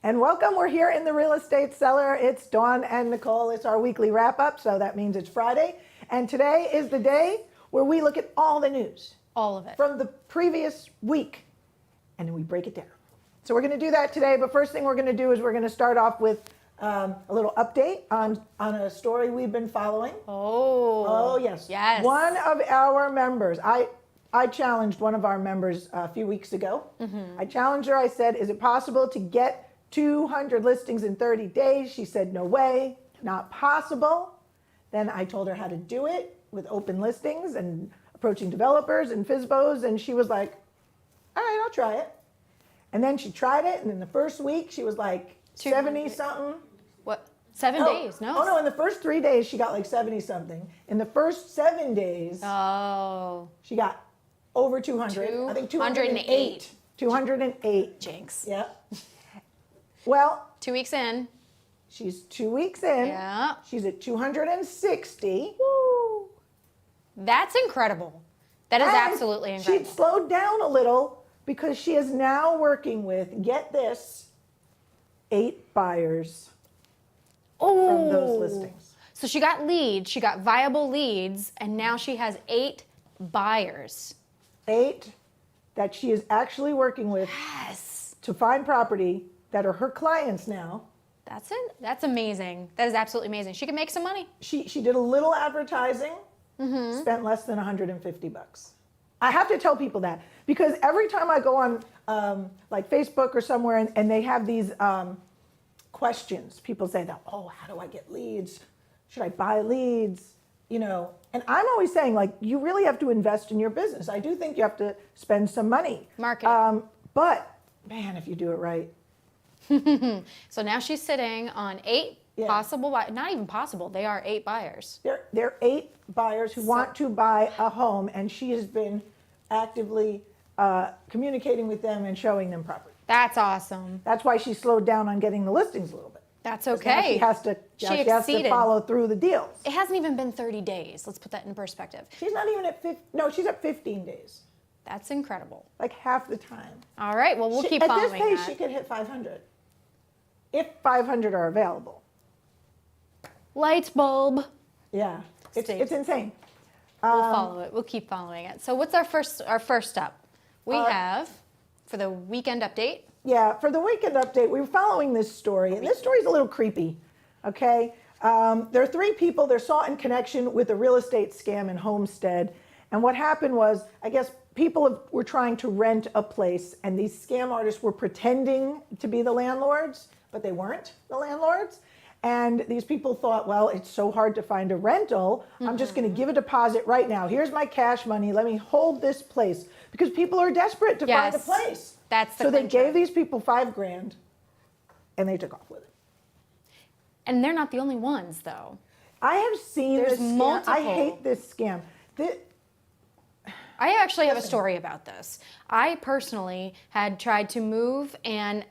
And welcome, we're here in the Real Estate Cellar. It's Dawn and Nicole. It's our weekly wrap up, so that means it's Friday. And today is the day where we look at all the news. All of it. From the previous week, and then we break it down. So we're gonna do that today, but first thing we're gonna do is we're gonna start off with a little update on a story we've been following. Oh, yes. Yes. One of our members, I challenged one of our members a few weeks ago. I challenged her, I said, is it possible to get 200 listings in 30 days? She said, no way, not possible. Then I told her how to do it with open listings and approaching developers and FSBOs, and she was like, all right, I'll try it. And then she tried it, and in the first week, she was like 70 something. What? 7 days? No. Oh no, in the first 3 days, she got like 70 something. In the first 7 days, she got over 200. I think 208. 208. Jinx. Yep. Well, 2 weeks in. She's 2 weeks in. Yeah. She's at 260. Woo. That's incredible. That is absolutely incredible. She'd slowed down a little because she is now working with, get this, 8 buyers from those listings. So she got leads, she got viable leads, and now she has 8 buyers. 8 that she is actually working with to find property that are her clients now. That's it. That's amazing. That is absolutely amazing. She can make some money. She did a little advertising, spent less than 150 bucks. I have to tell people that because every time I go on like Facebook or somewhere and they have these questions, people say that, oh, how do I get leads? Should I buy leads? You know, and I'm always saying, like, you really have to invest in your business. I do think you have to spend some money. Marketing. But man, if you do it right. So now she's sitting on 8 possible, not even possible, they are 8 buyers. They're 8 buyers who want to buy a home, and she has been actively communicating with them and showing them property. That's awesome. That's why she slowed down on getting the listings a little bit. That's okay. She has to follow through the deals. It hasn't even been 30 days. Let's put that in perspective. She's not even at she's at 15 days. That's incredible. Like half the time. All right, well, we'll keep following that. At this pace, she could hit 500. If 500 are available. Light bulb. Yeah, it's insane. We'll follow it. We'll keep following it. So what's our first up? We have, for the weekend update. Yeah, for the weekend update, we were following this story, and this story is a little creepy, okay? There are 3 people, they're sought in connection with a real estate scam in Homestead, and what happened was, I guess people were trying to rent a place, and these scam artists were pretending to be the landlords, but they weren't the landlords. And these people thought, well, it's so hard to find a rental. I'm just going to give a deposit right now. Here's my cash money. Let me hold this place. Because people are desperate to find a place. That's the So they gave these people $5,000 and they took off with it. And they're not the only ones, though. I have seen this scam. Multiple. I hate this scam. I actually have a story about this. I personally had tried to move and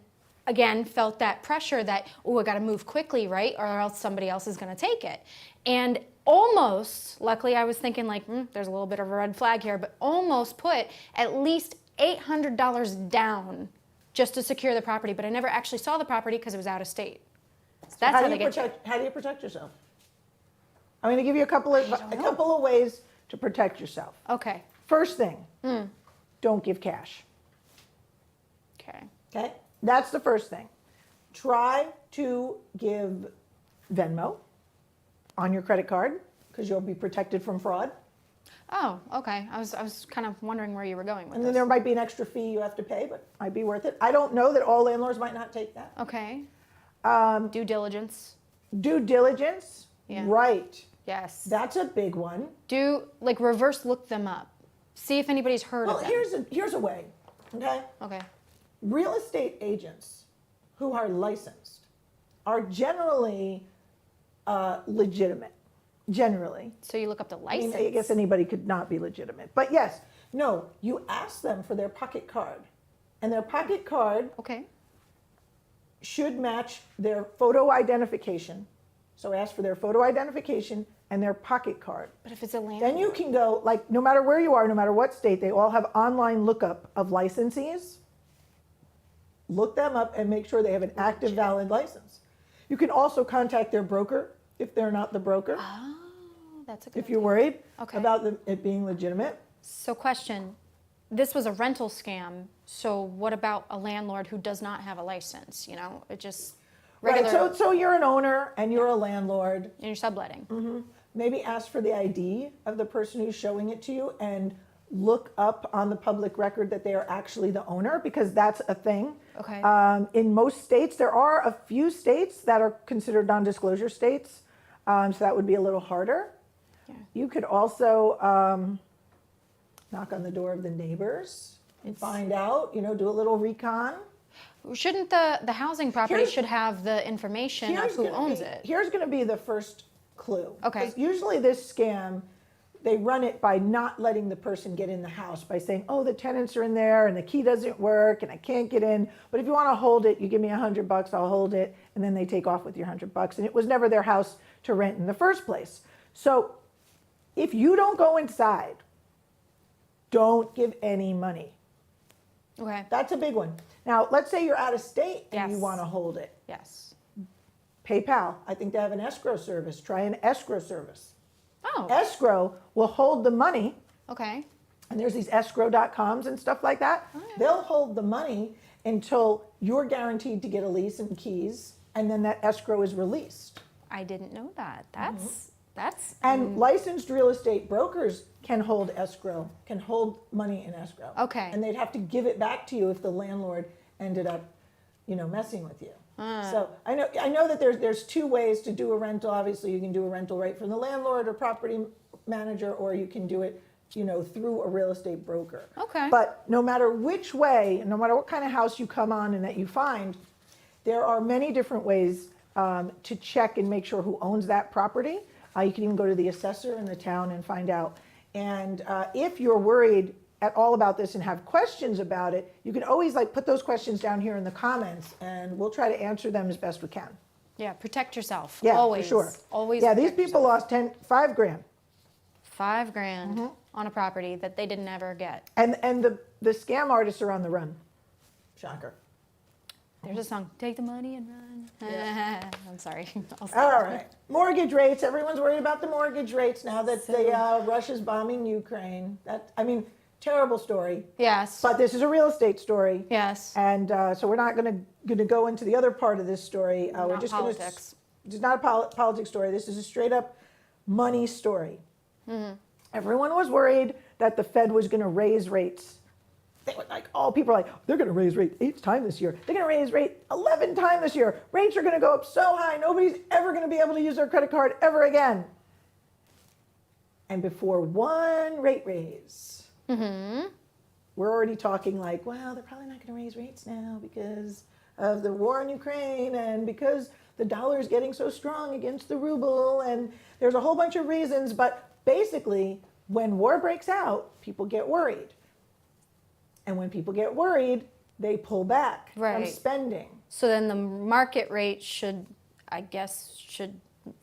again, felt that pressure that, oh, I got to move quickly, right? Or else somebody else is going to take it. And almost, luckily I was thinking like, there's a little bit of a red flag here, but almost put at least $800 down just to secure the property. But I never actually saw the property because it was out of state. So that's how they get you. How do you protect yourself? I'm going to give you a couple of ways to protect yourself. Okay. First thing, don't give cash. Okay. Okay? That's the first thing. Try to give Venmo on your credit card because you'll be protected from fraud. Oh, okay. I was kind of wondering where you were going with this. And then there might be an extra fee you have to pay, but might be worth it. I don't know that all landlords might not take that. Okay. Due diligence. Due diligence. Yeah. Right. Yes. That's a big one. Reverse look them up. See if anybody's heard of them. Well, here's a way. Okay? Okay. Real estate agents who are licensed are generally legitimate. Generally. So you look up the license. I guess anybody could not be legitimate. But yes, no, you ask them for their pocket card. And their pocket card should match their photo identification. So ask for their photo identification and their pocket card. But if it's a landlord? Then you can go, like, no matter where you are, no matter what state, they all have online lookup of licensees. look them up and make sure they have an active, valid license. You can also contact their broker if they're not the broker, Oh, that's a good if you're idea. worried Okay. about it being legitimate. So question, this was a rental scam, so what about a landlord who does not have a license, you know, it just regular, Right, so you're an owner and you're a landlord. and you're subletting. Maybe ask for the ID of the person who's showing it to you and look up on the public record that they are actually the owner, because that's a thing. Okay. In most states, there are a few states that are considered non-disclosure states, so that would be a little harder. Yeah. You could also knock on the door of the neighbors and find out, do a little recon. Shouldn't the housing property Here's- should have the information of who owns it? Here's going to be the first clue. Okay. 'Cause usually this scam, they run it by not letting the person get in the house, by saying, oh, the tenants are in there and the key doesn't work and I can't get in. But if you want to hold it, you give me $100, I'll hold it. And then they take off with your $100. And it was never their house to rent in the first place. So if you don't go inside, don't give any money. Okay, That's a big one. Now, let's say you're out of state and you Yes. want to hold it. yes. PayPal, I think they have an escrow service. Try an escrow service. Oh, Escrow will hold the money, okay, and there's these escrow.coms and stuff like that. Oh, yeah. They'll hold the money until you're guaranteed to get a lease and keys, and then that escrow is released. I didn't know that. That's, And licensed real estate brokers can hold escrow, can hold money in escrow. Okay. And they'd have to give it back to you if the landlord ended up, messing with you. So I know that there's two ways to do a rental. Obviously, you can do a rental right from the landlord or property manager, or you can do it, through a real estate broker. Okay. But no matter which way, no matter what kind of house you come on and that you find, there are many different ways to check and make sure who owns that property. You can even go to the assessor in the town and find out. And if you're worried at all about this and have questions about it, you can always put those questions down here in the comments, and we'll try to answer them as best we can. yeah, protect yourself. Yeah, Always. for sure. Always. Yeah, these protect people yourself. lost $5,000, $5,000 on a property that they didn't ever get. and the scam artists are on the run. Shocker. There's a song, Take the Money and Run. Yeah. I'm sorry. I'll All stop. right, mortgage rates. Everyone's worried about the mortgage rates now that Russia's bombing Ukraine. Terrible story. Yes. But this is a real estate story. yes. And so we're not going to go into the other part of this story. We're Not just politics. It's not a politics story. This is a straight up money story. Everyone was worried that the Fed was going to raise rates. They were people are they're going to raise rates 8 times this year. They're going to raise rate 11 times this year. Rates are going to go up so high, nobody's ever going to be able to use their credit card ever again. And before one rate raise, we're already talking well, they're probably not going to raise rates now because of the war in Ukraine and because the dollar is getting so strong against the ruble, and there's a whole bunch of reasons. But basically, when war breaks out, people get worried. And when people get worried, they pull back from Right. spending. So then the market rate should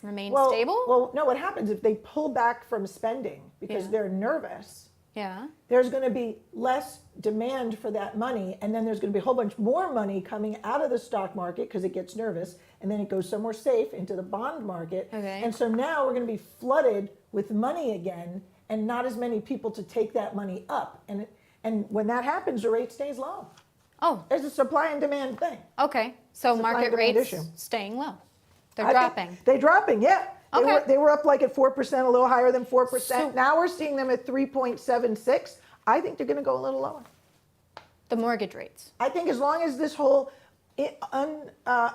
remain stable? Well, no, what happens if they pull back from spending because Yeah. they're nervous? yeah. There's going to be less demand for that money, and then there's going to be a whole bunch more money coming out of the stock market because it gets nervous, and then it goes somewhere safe into the bond market. Okay. And so now we're going to be flooded with money again, and not as many people to take that money up. And when that happens, the rate stays low. Oh, There's a supply and demand thing. okay. So Supply market and demand rates issue. staying low. They're I think dropping. They're dropping, yeah. Okay. They were up at 4%, a little higher than 4%. So- Now we're seeing them at 3.76. I think they're going to go a little lower. The mortgage rates. I think as long as this whole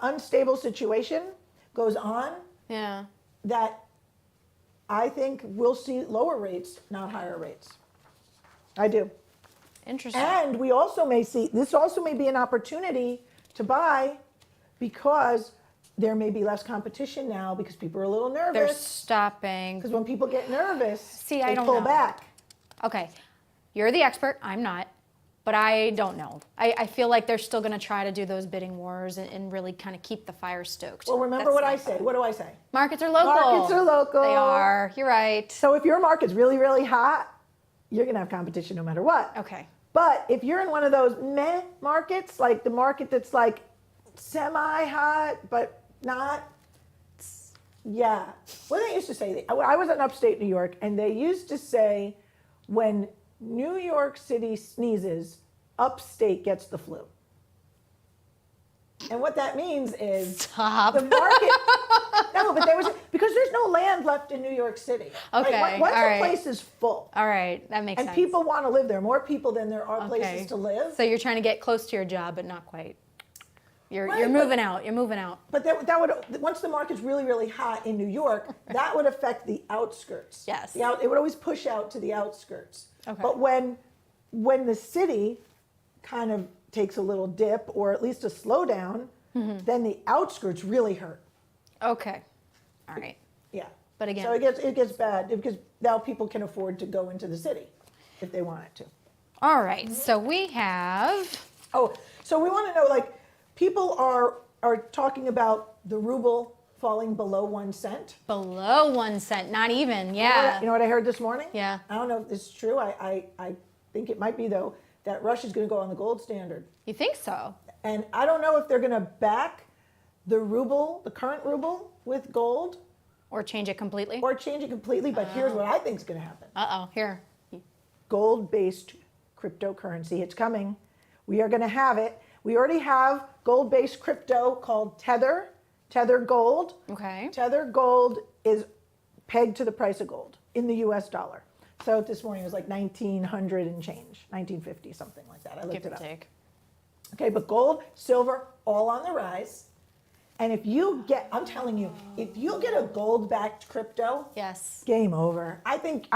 unstable situation goes on, Yeah. that I think we'll see lower rates, not higher rates. I do. Interesting. And we also may see, this also may be an opportunity to buy because there may be less competition now because people are a little They're nervous. stopping. Because when people get nervous, See, I they don't pull know. back. Okay. You're the expert. I'm not. But I don't know. I feel like they're still going to try to do those bidding wars and really kind of keep the fire stoked. Well, remember That's what my I say. thought. What do I say? Markets are local. Markets are local. They are. You're right. So if your market's really, really hot, you're going to have competition no matter what. Okay. But if you're in one of those meh markets, like the market that's like semi-hot but not, yeah. What they used to say, I was in upstate New York, and they used to say when New York City sneezes, upstate gets the flu. And what that means is Stop. the market. No, but there was because there's no land left in New York City. Okay, Right? Once all a right. place is full, All right, that makes and sense. people want to live there, more people than there are places to live. So you're trying to get close to your job, but not quite. You're Right, moving out. You're moving out. But that would once the market's really really hot in New York, that would affect the outskirts. Yes. It would always push out to the outskirts. Okay. But when the city kind of takes a little dip or at least a slowdown, then the outskirts really hurt. Okay. All right. Yeah. But again- so it gets bad because now people can afford to go into the city if they wanted to. All right. So we have. Oh, so we want to know, like, people are talking about the ruble falling below 1 cent. Below 1 cent, not even. Yeah. You know what I heard this morning? Yeah. I don't know if this is true. I think it might be, though, that Russia's going to go on the gold standard. You think so? And I don't know if they're going to back the ruble, the current ruble, with gold Or change it completely? or change it completely. But here's what I think is going to happen. Uh-oh. Here. Gold-based cryptocurrency. It's coming. We are going to have it. We already have gold-based crypto called Tether Gold. Okay. Tether Gold is pegged to the price of gold in the US dollar. So this morning it was like 1900 and change, 1950, something like that. I looked Give it or up. take. Okay, but gold, silver, all on the rise. And if you get, I'm telling you, if you get a gold-backed crypto, Yes. game over. I think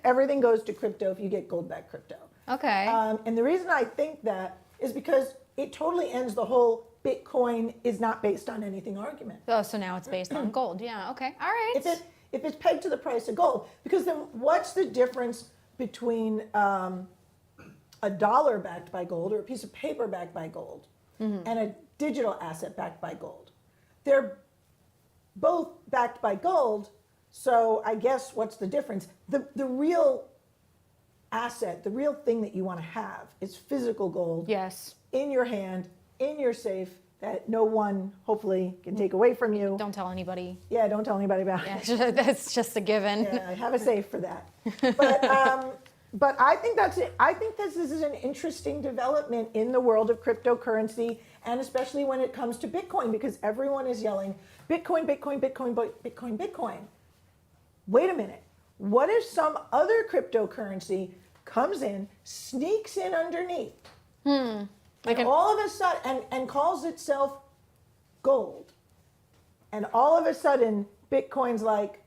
everything goes to crypto if you get gold-backed crypto. Okay. And the reason I think that is because it totally ends the whole Bitcoin is not based on anything argument. Oh, so now it's based on gold. Yeah. Okay. All right. If it's pegged to the price of gold, because then what's the difference between a dollar backed by gold or a piece of paper backed by gold and a digital asset backed by gold? They're both backed by gold, so I guess what's the difference? The real asset, the real thing that you want to have is physical gold Yes. in your hand, in your safe, that no one hopefully can take away from you. Don't tell anybody. Yeah, don't tell anybody about it. Yeah, that's just a given. Yeah, I have a safe for that. But I think that's it. I think this is an interesting development in the world of cryptocurrency, and especially when it comes to Bitcoin, because everyone is yelling, Bitcoin, Bitcoin, Bitcoin, Bitcoin, Bitcoin. Wait a minute. What if some other cryptocurrency comes in, sneaks in underneath, Like and all of a sudden, and calls itself gold, and all of a sudden, Bitcoin's like,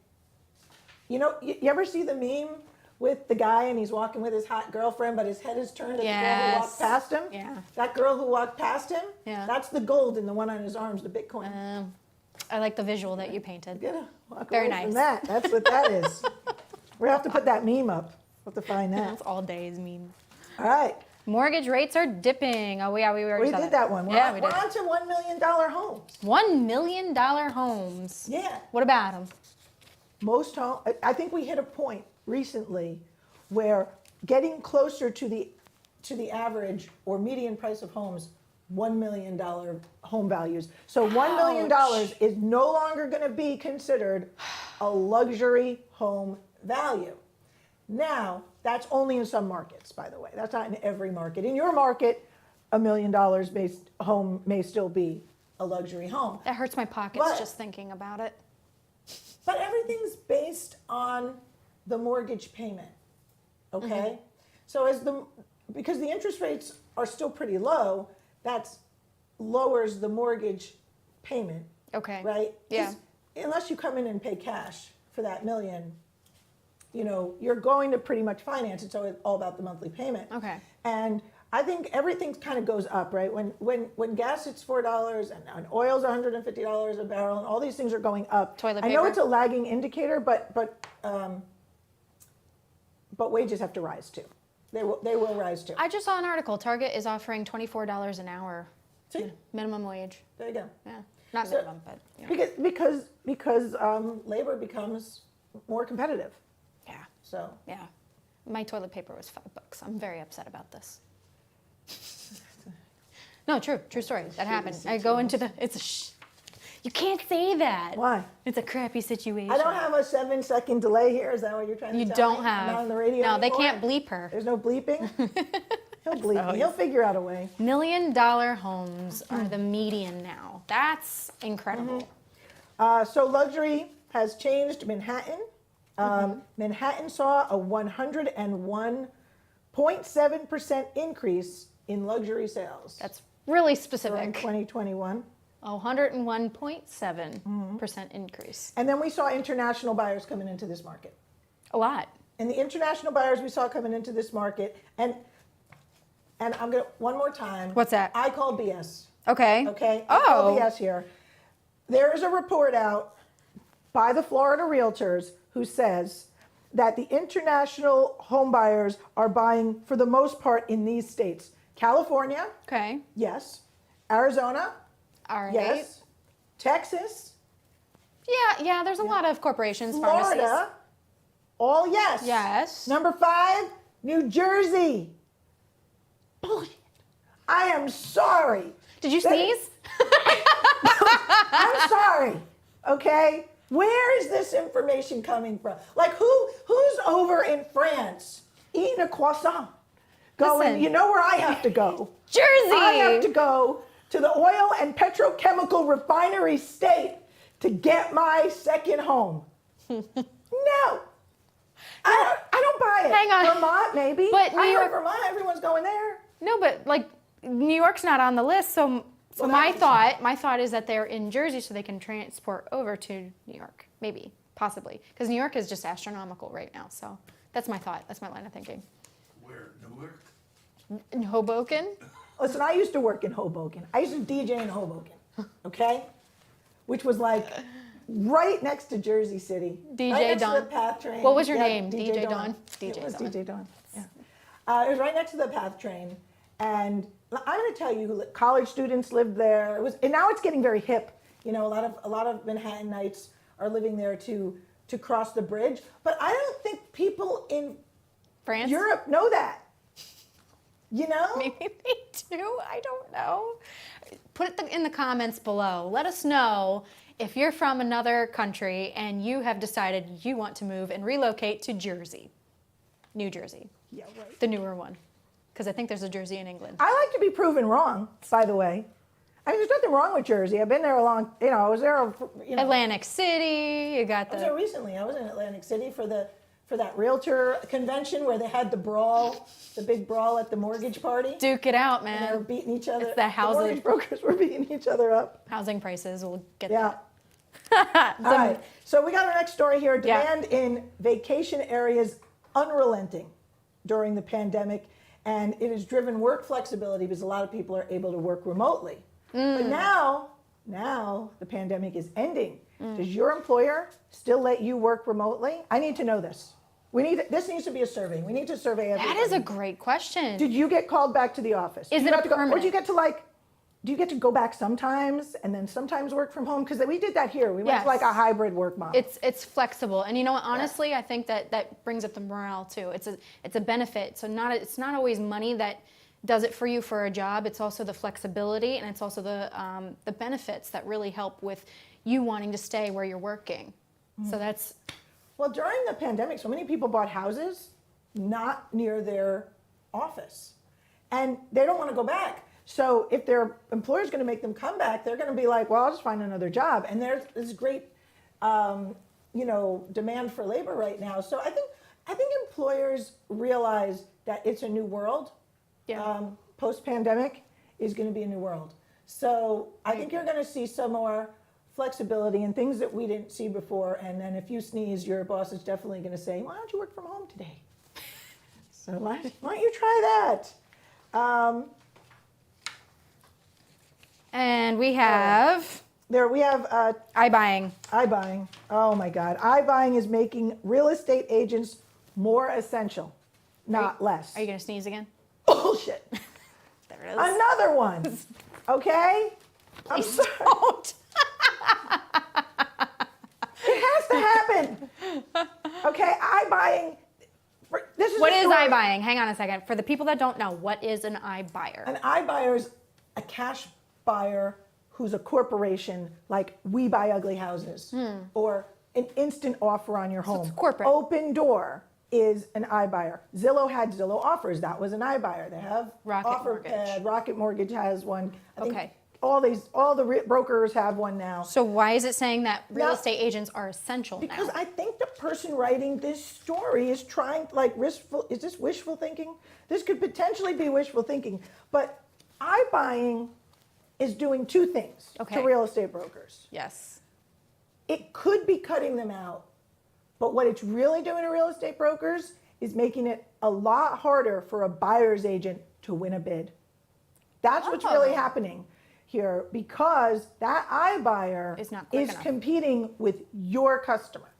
you ever see the meme with the guy and he's walking with his hot girlfriend, but his head is turned at the girl who walked Yes. past him? Yeah. That girl who walked past him? Yeah. That's the gold in the one on his arms, the Bitcoin. I like the visual that you painted. Gotta walk Very away from nice. that. That's what that is. We have to put that meme up. We'll have to find that. That's all days meme. All right. Mortgage rates are dipping. Oh yeah, we already We saw did that one. Yeah, we We're did. on to $1 million homes. $1 million homes. Yeah. What about them? Most home, I think we hit a point recently where getting closer to the average or median price of homes, $1 million home values. So $1 million is no longer going to be considered a luxury home value. Now, that's only in some markets, by the way. That's not in every market. In your market, $1 million based home may still be a luxury home. That hurts my pockets But- just thinking about it. But everything's based on the mortgage payment, okay? So because the interest rates are still pretty low, that lowers the mortgage payment, Okay. right? 'Cause Yeah. Unless you come in and pay cash for that million, you're going to pretty much finance it, so it's all about the monthly payment. Okay. And I think everything kind of goes up, right? When gas hits $4 and oil's $150 a barrel, and all these things are going up. Toilet I know paper. it's a lagging indicator, but wages have to rise too. They will rise too. I just saw an article. Target is offering $24 an hour See, minimum wage. there you go. Yeah, not So- minimum, but you know. Because labor becomes more competitive. Yeah, So yeah. My toilet paper was $5. I'm very upset about this. No, true story. That happened. I go into the, you can't say that. Why? It's a crappy situation. I don't have a 7-second delay here. Is that what you're trying to You tell don't me? have. I'm not on the radio No, they anymore? can't bleep her. There's no bleeping? He'll bleep me. He'll figure out a way. $1 million homes are the median now. That's incredible. So luxury has changed Manhattan. Manhattan saw a 101.7% increase in luxury sales That's really during specific. 2021. 101.7% increase. And then we saw international buyers coming into this market. A lot. And the international buyers we saw coming into this market, and I'm gonna one more time. What's that? I call BS. Okay. Okay. I call Oh. BS here. There is a report out by the Florida Realtors who says that the international home buyers are buying for the most part in these states: California, Okay. yes; Arizona, All right. yes; Texas, Yeah, there's a lot of corporations, pharmacies. Florida, all yes. Yes. Number 5, New Jersey. Bullshit. I am sorry. Did you sneeze? I'm sorry. Okay? Where is this information coming from? Like who's over in France eating a croissant? Going, Listen. you know where I have to go? Jersey. I have to go to the oil and petrochemical refinery state to get my second home. No. I don't buy it. Hang on. Vermont, maybe. But New I heard York- Vermont, everyone's going there. No, but like New York's not on the list, so Well, my that thought is that they're in Jersey so they can transport over to New York, maybe, possibly, because New York is just astronomical right now. So that's my thought. That's my line of thinking. Where? Newark? In Hoboken, Listen, I used to work in Hoboken. I used to DJ in Hoboken, okay? Which was like right next to Jersey City. DJ right next Dawn. to the PATH train. What was your Yeah, name? DJ Dawn? DJ It was Dawn. DJ Dawn. Yeah. It was right next to the PATH train, and I'm going to tell you, college students lived there. It was, and now it's getting very hip. You know, a lot of Manhattanites are living there to cross the bridge. But I don't think people in France. Europe know that. You know? Maybe they do. I don't know. Put it in the comments below. Let us know if you're from another country and you have decided you want to move and relocate to Jersey, New Jersey, Yeah, right. the newer one, because I think there's a Jersey in England. I like to be proven wrong, by the way. I mean, there's nothing wrong with Jersey. I've been there a long, I was there, Atlantic City, you got I was there the. recently. I was in Atlantic City for that realtor convention where they had the brawl, the big brawl at the mortgage party. Duke it out, And they were man. beating each other. It's the housing- mortgage brokers were beating each other up. Housing prices will get Yeah. that. All right. So we got our next story here. Yeah. Demand in vacation areas unrelenting during the pandemic, and it has driven work flexibility because a lot of people are able to work remotely. But now the pandemic is ending. Does your employer still let you work remotely? I need to know this. This needs to be a survey. We need to survey everybody. That is a great question. Did you get called back to the office? Is Do you it have to go- Or permanent? do you get to go back sometimes and then sometimes work from home? Because we did that here. We went Yes. to like a hybrid work model. It's flexible, and you know what? Honestly, I think that brings up the morale too. It's a benefit. So it's not always money that does it for you for a job. It's also the flexibility, and it's also the benefits that really help with you wanting to stay where you're working. So that's Well, during the pandemic, so many people bought houses not near their office, and they don't want to go back. So if their employer's going to make them come back, they're going to be like, "Well, I'll just find another job." And there's this great, demand for labor right now. So I think employers realize that it's a new world. yeah. Post-pandemic is going to be a new world. So I think you're going to see some more flexibility and things that we didn't see before. And then if you sneeze, your boss is definitely going to say, "Why don't you work from home today?" So why don't you try that? And we have We have iBuying. iBuying. Oh my God. iBuying is making real estate agents more essential, not less. Are you gonna sneeze again? Bullshit. There it is. Another one. Okay? I'm Please sorry. don't. It has to happen. Okay, iBuying. This is What a is story- iBuying? Hang on a second. For the people that don't know, what is an iBuyer? An iBuyer is a cash buyer who's a corporation, like We Buy Ugly Houses, or an instant offer on your home. it's corporate. Open Door is an iBuyer. Zillow had Zillow Offers. That was an iBuyer. They have Rocket Mortgage has one. I think Okay. all the brokers have one now. So why is it saying that real Now- estate agents are essential Because now? I think the person writing this story is trying, like, is this wishful thinking? This could potentially be wishful thinking. But iBuying is doing two things Okay. to real estate brokers. Yes. It could be cutting them out, but what it's really doing to real estate brokers is making it a lot harder for a buyer's agent to win a bid. That's what's really Oh. happening here, because that iBuyer Is not quick is enough. competing with your customer.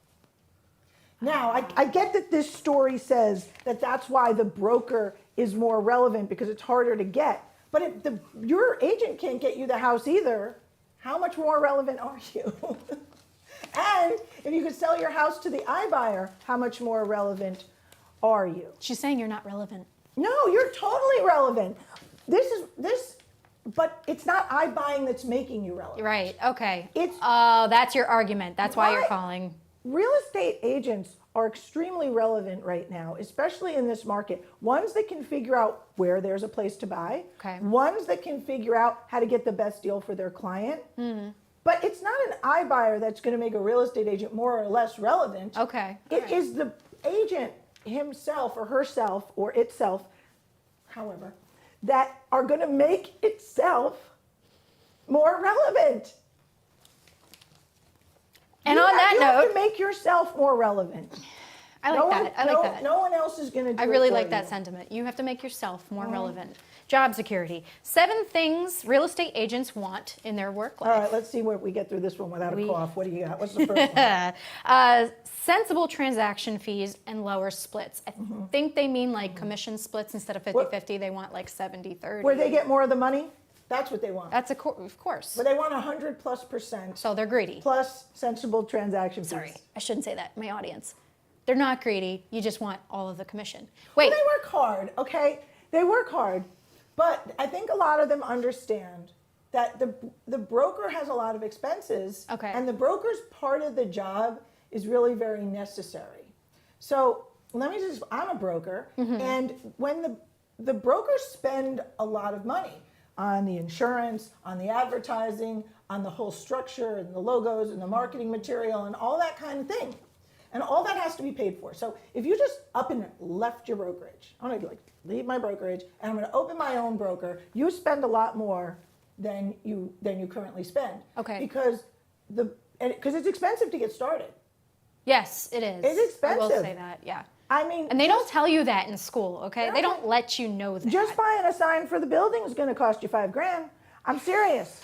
Now, I get that this story says that that's why the broker is more relevant, because it's harder to get. But if your agent can't get you the house either, how much more relevant are you? And if you could sell your house to the iBuyer, how much more relevant are you? She's saying you're not relevant. No, you're totally relevant. But it's not iBuying that's making you relevant. Right. Okay. It's- Oh, that's your argument. That's why you're Why? calling. Real estate agents are extremely relevant right now, especially in this market. Ones that can figure out where there's a place to buy. Okay. Ones that can figure out how to get the best deal for their client. Mm-hmm. But it's not an iBuyer that's going to make a real estate agent more or less relevant. Okay. It is the agent himself or herself or itself, however, that are going to make itself more relevant. And You on have- that you have note, to make yourself more relevant. I like that. I like that. No one else is going to do I it really for like that you. sentiment. You have to make yourself more relevant. Job security. 7 things real estate agents want in their work All life. right, let's see where we get through this one without a We- cough. What do you got? What's the first one? Sensible transaction fees and lower splits. I think they mean like commission splits instead of 50-50. They want like 70-30. Where they get more of the money? That's what they want. That's of course. But they want 100+% So they're greedy. plus sensible transaction fees. Sorry, I shouldn't say that. My audience. They're not greedy. You just want all of the commission. Wait. Well, they work hard, okay? They work hard. But I think a lot of them understand that the broker has a lot of expenses. Okay. And the broker's part of the job is really very necessary. So I'm a broker, and when the brokers spend a lot of money on the insurance, on the advertising, on the whole structure and the logos and the marketing material and all that kind of thing. And all that has to be paid for. So if you just up and left your brokerage, I'm gonna leave my brokerage and I'm gonna open my own broker, you spend a lot more than you currently spend. Okay. Because it's expensive to get started. Yes, it is. It's I will expensive. say that, yeah. I mean, And they don't tell you that in school, okay? They No. don't let you know that. just buying a sign for the building is gonna cost you $5,000. I'm serious.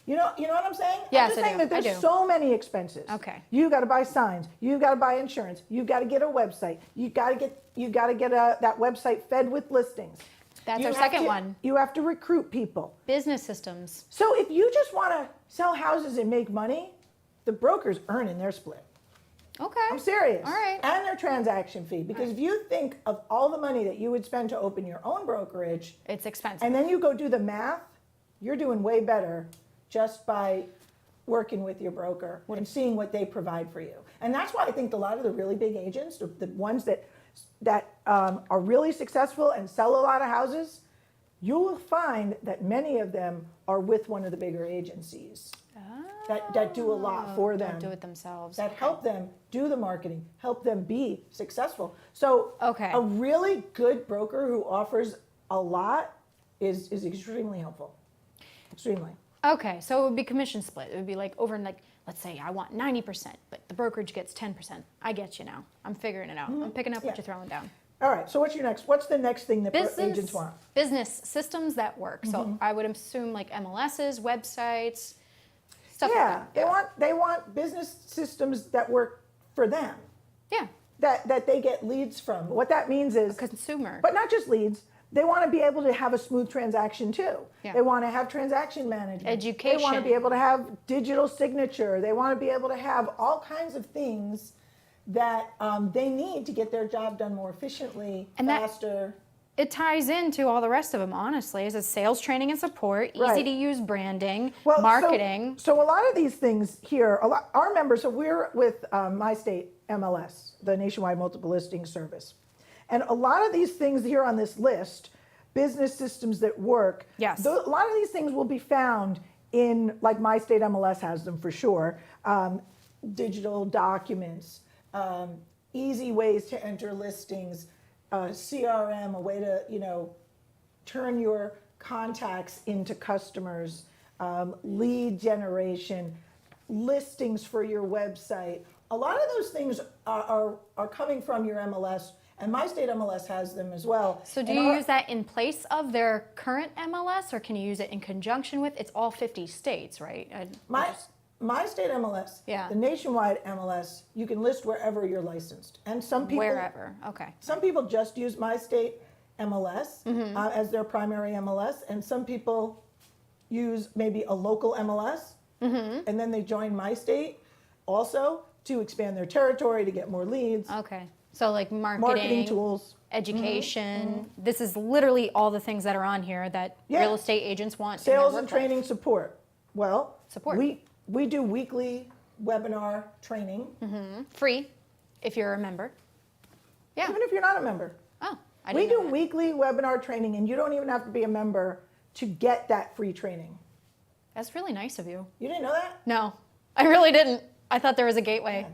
You know what I'm saying? Yes, I'm just I saying do. that I there's do. so many expenses. Okay. You got to buy signs. You got to buy insurance. You got to get a website. You got to get that website fed with listings. That's You our have second to- one. You have to recruit people. Business systems. So if you just want to sell houses and make money, the broker's earning their split. Okay. I'm serious. All right. And their transaction fee. Because if you think of all the money that you would spend to open your own brokerage, It's expensive. and then you go do the math, you're doing way better just by working with your broker and seeing what they provide for you. And that's why I think a lot of the really big agents, the ones that are really successful and sell a lot of houses, you will find that many of them are with one of the bigger agencies that do a lot for them. Don't do it themselves. That help them do the marketing, help them be successful. So Okay. a really good broker who offers a lot is extremely helpful. Extremely. Okay, so it would be commission split. It would be like over, like, let's say I want 90%, but the brokerage gets 10%. I get you now. I'm figuring it out. I'm picking up what Yeah. you're throwing down. All right, so what's the next thing that agents want? Business systems that work. So I would assume like MLSs, websites, stuff Yeah, like that. they want business systems that work for them, Yeah, that they get leads from. What that means is, consumer. but not just leads, they want to be able to have a smooth transaction too. Yeah. They want to have transaction management. They want to Education. be able to have digital signature. They want to be able to have all kinds of things that they need to get their job done more efficiently, And faster. It ties into all the rest of them, honestly. It's a sales training and support, easy Right. to use branding, Well, marketing. So a lot of these things here, our members, so we're with My State MLS, the nationwide multiple listing service. And a lot of these things here on this list, business systems that work, Yes. a lot of these things will be found in, like My State MLS has them for sure, digital documents, easy ways to enter listings, CRM, a way to, turn your contacts into customers, lead generation, listings for your website. A lot of those things are coming from your MLS, and My State MLS has them as well. So do And you use that in place of their current MLS, or can you use it in conjunction with? It's all 50 states, right? My State MLS, Yeah. the nationwide MLS, you can list wherever you're licensed. And some people, Wherever, okay. some people just use My State MLS Mm-hmm. as their primary MLS, and some people use maybe a local MLS, Mm-hmm. and then they join My State also to expand their territory, to get more leads, Okay. So like marketing tools. education. This is literally all the things that are on here that Yeah. real estate agents want. in their Sales and workbook. training support. Well, Support. we do weekly webinar training, Free, if you're a member. Yeah. even if you're not a member. Oh, I We didn't know do that. weekly webinar training, and you don't even have to be a member to get that free training. That's really nice of you. You didn't know that? No, I really didn't. I thought there was a gateway.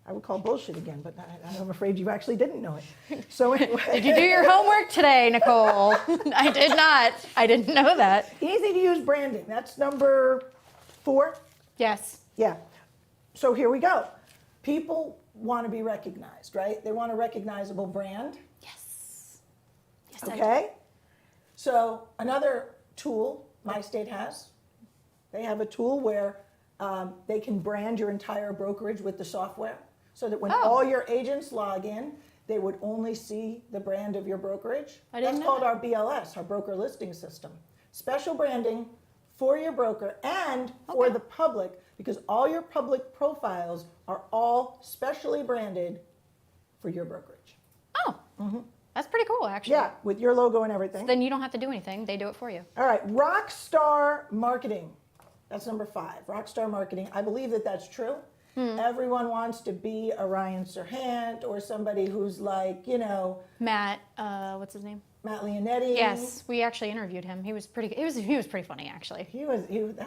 I would call bullshit again, but I'm afraid you actually didn't know it. So anyway, Did you do your homework today, Nicole? I did not. I didn't know that. easy to use branding. That's number 4. Yes. Yeah. So here we go. People want to be recognized, right? They want a recognizable brand. Yes. Yes, I do. Okay. So another tool My State has, they have a tool where they can brand your entire brokerage with the software, so that when Oh. all your agents log in, they would only see the brand of your brokerage. I didn't That's know called that. our BLS, our broker listing system. Special branding for your broker and for Okay. the public, because all your public profiles are all specially branded for your brokerage. Oh, that's pretty cool, actually. Yeah, with your logo and everything. Then you don't have to do anything. They do it for you. All right, Rockstar Marketing. That's number 5, Rockstar Marketing. I believe that that's true. Everyone wants to be a Ryan Serhant or somebody who's like, Matt, what's his name? Matt Leonetti. Yes, we actually interviewed him. He was pretty. He was pretty funny, actually. That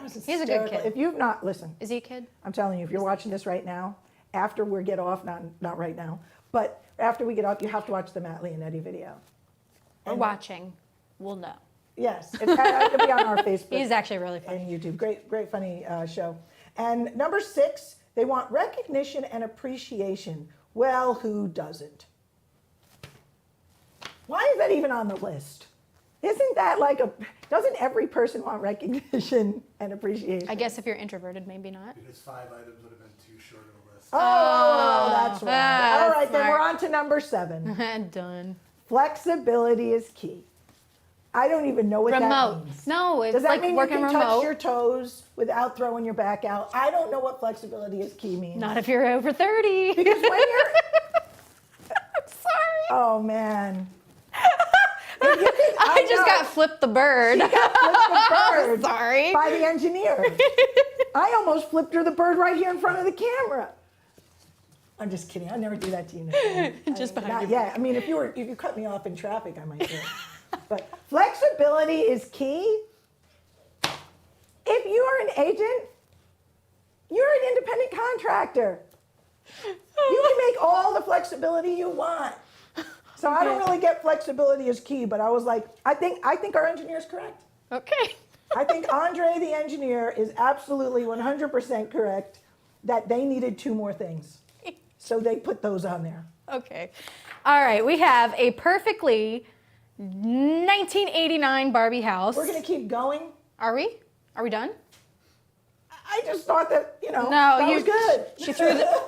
was He's a good hysterical. kid. If you've not, listen, Is he a kid? I'm telling you, if you're watching this right now, after we get off, not right now, but after we get off, you have to watch the Matt Leonetti video. We're watching. We'll know. Yes, it'll be on our Facebook. He's actually really funny. And YouTube. Great funny show. And number 6, they want recognition and appreciation. Well, who doesn't? Why is that even on the list? Isn't that doesn't every person want recognition and appreciation? I guess if you're introverted, maybe not. Because 5 items would have been too short of a list. Oh, that's right. All right, then smart. we're on to number 7. Done. Flexibility is key. I don't even know what that Remote. means. No, it's Does that like mean working you can remote. touch your toes without throwing your back out? I don't know what flexibility is key means. Not if you're over 30. Because when you're, I'm sorry. oh man. I just got flipped the bird. Flipped the bird Sorry. by the engineer. I almost flipped her the bird right here in front of the camera. I'm just kidding. I'd never do that to you, Nicole. Just Not behind yet. I mean, if you cut me off in traffic, I might do it. But flexibility is key. If you are an agent, you're an independent contractor. You can make all the flexibility you want. So I don't really get flexibility as key, but I was like, I think our engineer is correct. Okay. I think Andre, the engineer, is absolutely 100% correct that they needed 2 more things. So they put those on there. Okay. All right. We have a perfectly 1989 Barbie house. We're going to keep going. Are we? Are we done? I just thought that, No, that you was good.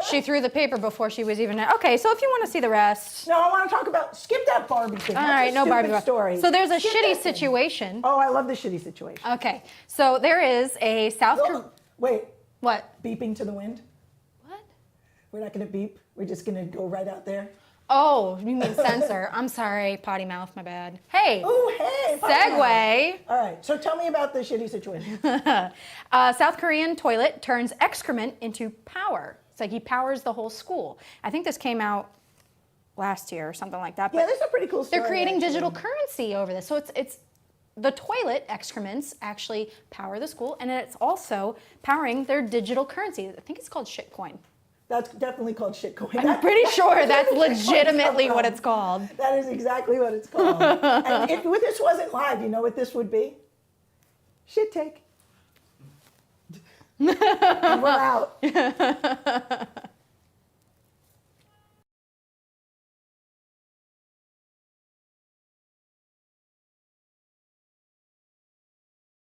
She threw the paper before she was even. Okay. So if you want to see the rest. No, I want to talk about, skip that Barbie thing. All That's right. a No stupid Barbie story. So there's a Skip shitty that thing. situation. Oh, I love the shitty situation. Okay. So there is a South Korea. Wait, What? beeping to the wind? What? We're not going to beep. We're just going to go right out there. Oh, you mean censor. I'm sorry, potty mouth, my bad. Hey, Oh, hey. segue. All right. So tell me about the shitty situation. South Korean toilet turns excrement into power. It's like he powers the whole school. I think this came out last year or something like that. Yeah, But this is a pretty cool story. they're creating actually. digital currency over this. So it's the toilet excrements actually power the school, and it's also powering their digital currency. I think it's called shitcoin. That's definitely called shitcoin. I'm pretty sure that's Where did shitcoin legitimately come what from? it's called. That is exactly what it's called. And if this wasn't live, you know what this would be? Shit take. And we're out.